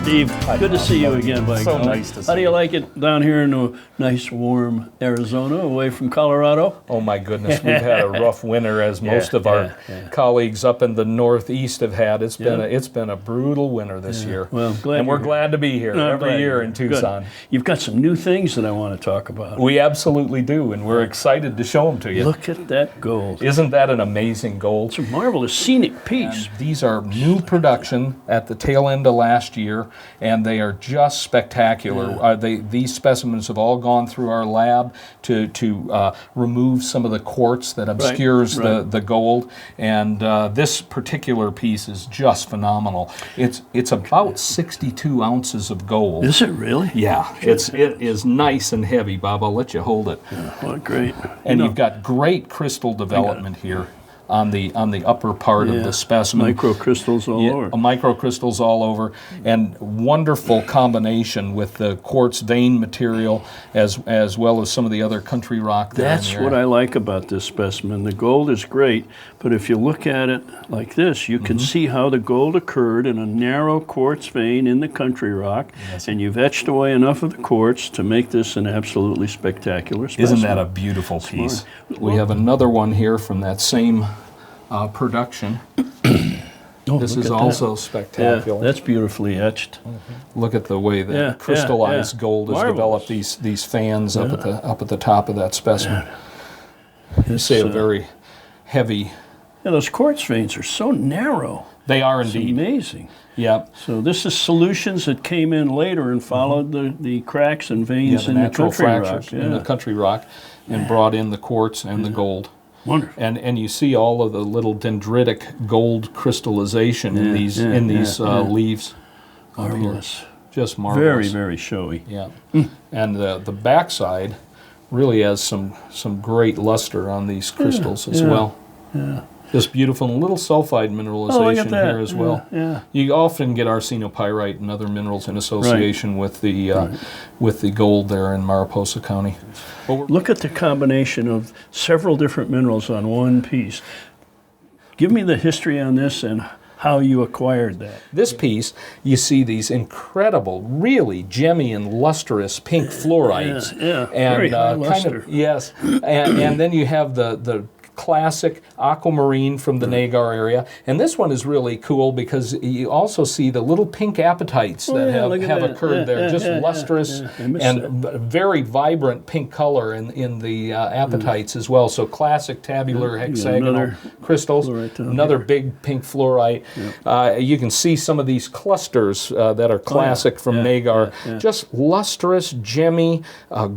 Steve. Good to see you again, Mike. So nice to see you. How do you like it down here in a nice, warm Arizona, away from Colorado? Oh my goodness, we've had a rough winter, as most of our colleagues up in the Northeast have had. It's been a brutal winter this year. Well, we're glad to be here every year in Tucson. Good. You've got some new things that I want to talk about. We absolutely do, and we're excited to show them to you. Look at that gold. Isn't that an amazing gold? It's a marvelous scenic piece. And these are new production at the tail end of last year, and they are just spectacular. These specimens have all gone through our lab to remove some of the quartz that obscures the gold, and this particular piece is just phenomenal. It's about 62 ounces of gold. Is it really? Yeah, it is nice and heavy, Bob. I'll let you hold it. Well, great. And you've got great crystal development here on the upper part of the specimen. Microcrystals all over. Microcrystals all over, and wonderful combination with the quartz vein material as well as some of the other country rock there. That's what I like about this specimen. The gold is great, but if you look at it like this, you can see how the gold occurred in a narrow quartz vein in the country rock, and you've etched away enough of the quartz to make this an absolutely spectacular specimen. Isn't that a beautiful piece? We have another one here from that same production. This is also spectacular. That's beautifully etched. Look at the way that crystallized gold has developed these fans up at the top of that specimen. You see a very heavy. Yeah, those quartz veins are so narrow. They are indeed. It's amazing. Yeah. So this is solutions that came in later and followed the cracks and veins in the country rock. In the country rock, and brought in the quartz and the gold. Wonderful. And you see all of the little dendritic gold crystallization in these leaves. Marvelous. Just marvelous. Very, very showy. Yeah. And the backside really has some great luster on these crystals as well. Yeah. Just beautiful, and a little sulfide mineralization here as well. Yeah. You often get arsenopyrite and other minerals in association with the gold there in Mariposa County. Look at the combination of several different minerals on one piece. Give me the history on this and how you acquired that. This piece, you see these incredible, really gemmy and lustrous pink fluorides. And very high luster. And then you have the classic aquamarine from the Nagar area, and this one is really cool because you also see the little pink apatites that have occurred there, just lustrous and very vibrant pink color in the apatites as well. So classic tabular hexagonal crystals, another big pink fluorite. You can see some of these clusters that are classic from Nagar, just lustrous, gemmy,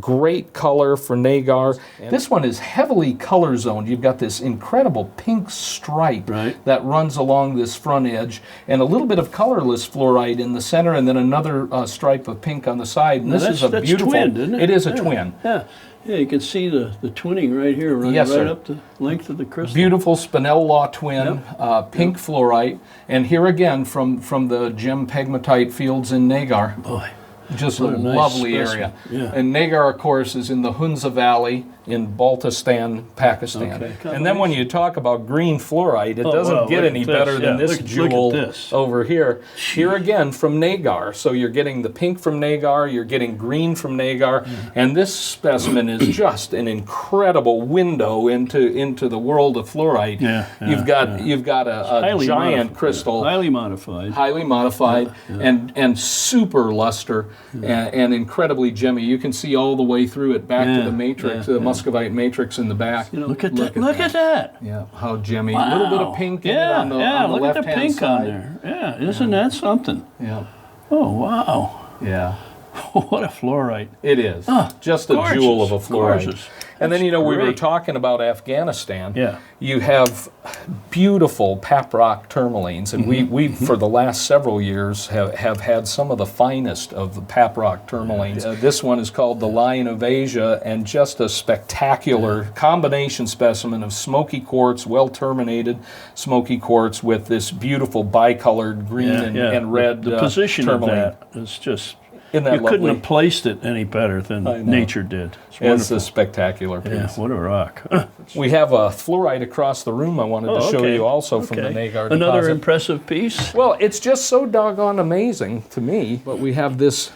great color for Nagar. This one is heavily color zoned. You've got this incredible pink stripe that runs along this front edge, and a little bit of colorless fluorite in the center, and then another stripe of pink on the side. And this is a beautiful. Twinned, isn't it? It is a twin. Yeah, you can see the twinning right here, running up the length of the crystal. Beautiful Spinel law twin, pink fluorite, and here again from the gem pegmatite fields in Nagar. Boy. Just a lovely area. Yeah. And Nagar, of course, is in the Hunza Valley in Baltistan, Pakistan. And then when you talk about green fluorite, it doesn't get any better than this jewel over here. Here again from Nagar. So you're getting the pink from Nagar, you're getting green from Nagar, and this specimen is just an incredible window into the world of fluorite. You've got a giant crystal, highly modified, and super luster. And incredibly gemmy. You can see all the way through it back to the matrix, the muscovite matrix in the back. Look at that! Look at that! Yeah, how gemmy. A little bit of pink in it on the look at the left-hand pink side. on there. Yeah, isn't that something? Yeah. Oh, wow. Yeah. What a fluorite. It is. Just a jewel of a fluorite. Gorgeous. And then, we were talking about Afghanistan. Yeah. You have beautiful pap rock tourmalines, and we for the last several years have had some of the finest of the pap rock tourmalines. This one is called the Lion of Asia, and just a spectacular combination specimen of smoky quartz, well terminated smoky quartz with this beautiful bicolored green and red the position tourmaline. of that is just Isn't that you couldn't lovely? have placed it any better than nature did. It's It's wonderful. a spectacular piece. Yeah, what a rock. We have a fluoride across the room I wanted to show you also from the Nagar Another deposit. impressive piece. Well, it's just so doggone amazing to me. But we have this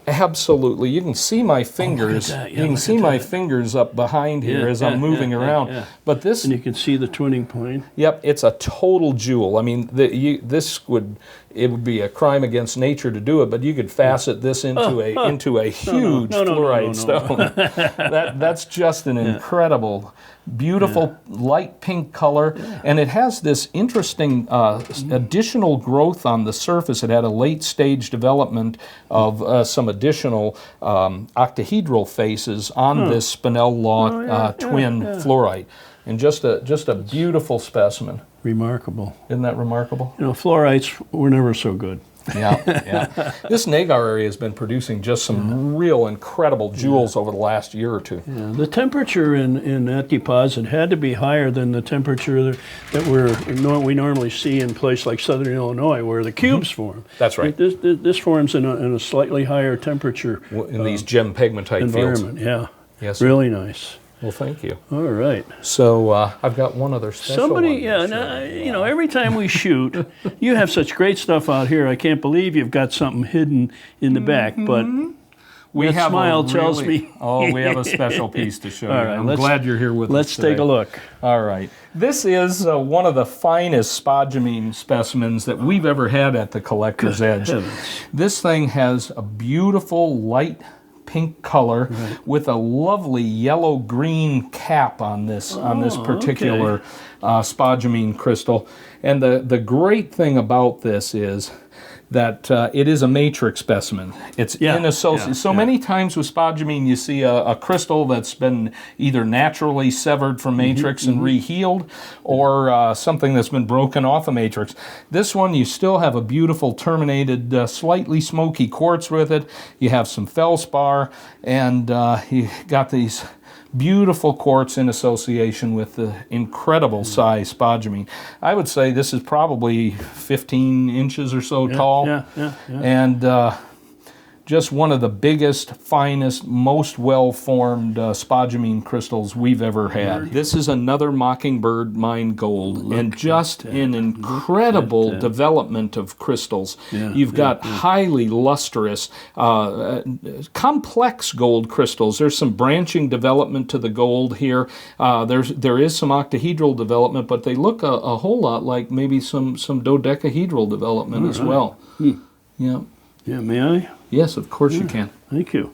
absolutely, you can see my fingers. that. Yeah, You can look see at my that. fingers up behind here Yeah, as I'm moving around. yeah. But this, And you can see the twinning point. yep, it's a total jewel. I mean, it would be a crime against nature to do it, but you could facet this into a huge fluoride stone. That's just an incredible, beautiful light pink color, and it has this interesting additional growth on the surface. It had a late stage development of some additional octahedral faces on this Spinel law twin fluoride, and just a beautiful specimen. Remarkable. Isn't that remarkable? You know, fluorites were never so good. Yeah. This Nagar area has been producing just some real incredible jewels over the last year or two. Yeah, the temperature in that deposit had to be higher than the temperature that we normally see in a place like southern Illinois where the cubes form. That's right. This forms in a slightly higher temperature In these gem pegmatite environment. fields. Yeah. Yes. Really nice. Well, thank you. All right. So I've got one other special one. You know, every time we shoot, you have such great stuff out here. I can't believe you've got something hidden in the back, but that smile tells me. Oh, we have a special piece to show you. All right, I'm glad you're here with us Let's today. take a look. All right. This is one of the finest spodumene specimens that we've ever had at the Collector's Edge. heavens. This thing has a beautiful light pink color with a lovely yellow-green cap on this particular spodumene crystal. And the great thing about this is that it is a matrix specimen. It's in association. So many times with spodumene, you see a crystal that's been either naturally severed from matrix and rehealed, or something that's been broken off a matrix. This one, you still have a beautiful terminated, slightly smoky quartz with it. You have some feldspar, and you got these beautiful quartz in association with the incredible size spodumene. I would say this is probably 15 inches or so tall. And just one of the biggest, finest, most well-formed spodumene crystals we've ever had. This is another Mockingbird Mine Gold, and just an incredible development of crystals. You've got highly lustrous, complex gold crystals. There's some branching development to the gold here. There is some octahedral development, but they look a whole lot like maybe some dodecahedral development as well. Yeah. Yeah, may I? Yes, of course you can. Thank you.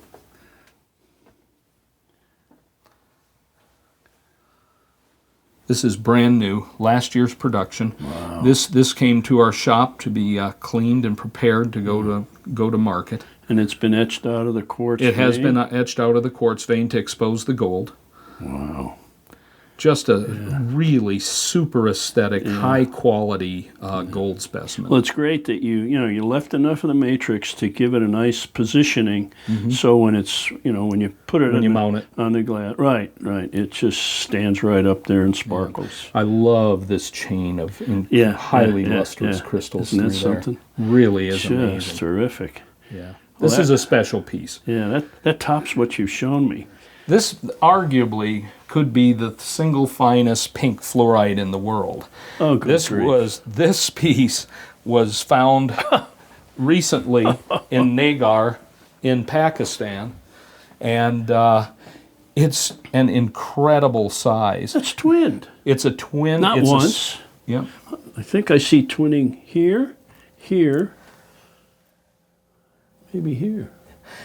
This is brand new, last year's production. Wow. This came to our shop to be cleaned and prepared to go to market. And it's been etched out of the quartz It has vein? been etched out of the quartz vein to expose the gold. Wow. Just a really super aesthetic, high quality gold specimen. Well, it's great that you left enough of the matrix to give it a nice positioning. So when it's when you put it mount it on the glass, right, it just stands right up there and sparkles. I love this chain of highly lustrous crystals. Isn't that through there. something? Really is Just amazing. terrific. Yeah, this is a special piece. Yeah, that tops what you've shown me. This arguably could be the single finest pink fluoride in the world. Oh, good grief. This piece was found recently in Nagar in Pakistan, and it's an incredible size. That's twinned. It's a twin. Not it's once. Yep. I think I see twinning here, maybe here.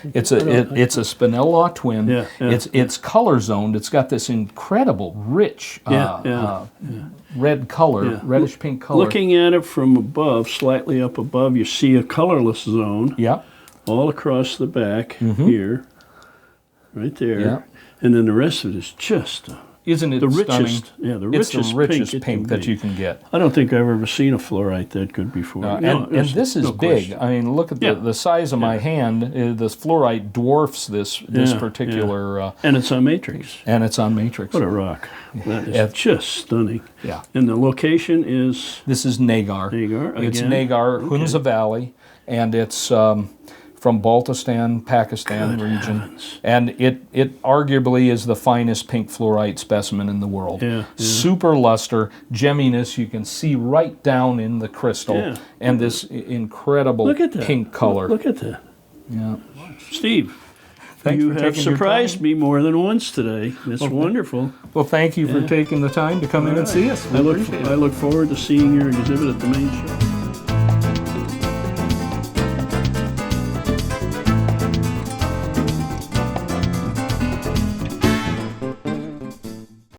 It's a Spinel twin. Yeah. It's color zoned. It's got this incredible rich red color, reddish pink color. Looking at it from above, slightly up above, you see a colorless zone. Yeah. All across the back here, right there, Yeah. and then the rest of it is just Isn't it the stunning? richest. Yeah, the It's richest, the richest pink, pink that you can get. I don't think I've ever seen a fluorite that good before. And this is no big. question. I mean, look at the size of my hand. This fluorite dwarfs this particular. And it's on matrix. And it's on matrix. What a rock! That is just stunning. Yeah. And the location is This is Nagar. Nagar. It's again. Nagar, Hunza Valley, and it's from Baltistan, Pakistan region. Heavens. And it arguably is the finest pink fluorite specimen in the world. Yeah, yeah. Super luster, gemminess, you can see right down in the crystal, Yeah. and this incredible Look at that. pink color. Look at that. Yeah. Steve, Thanks you for have taking your surprised time. me more than once today. It's wonderful. Well, thank you for taking the time to come in and see us. We I appreciate it. look forward to seeing your exhibit at the main show.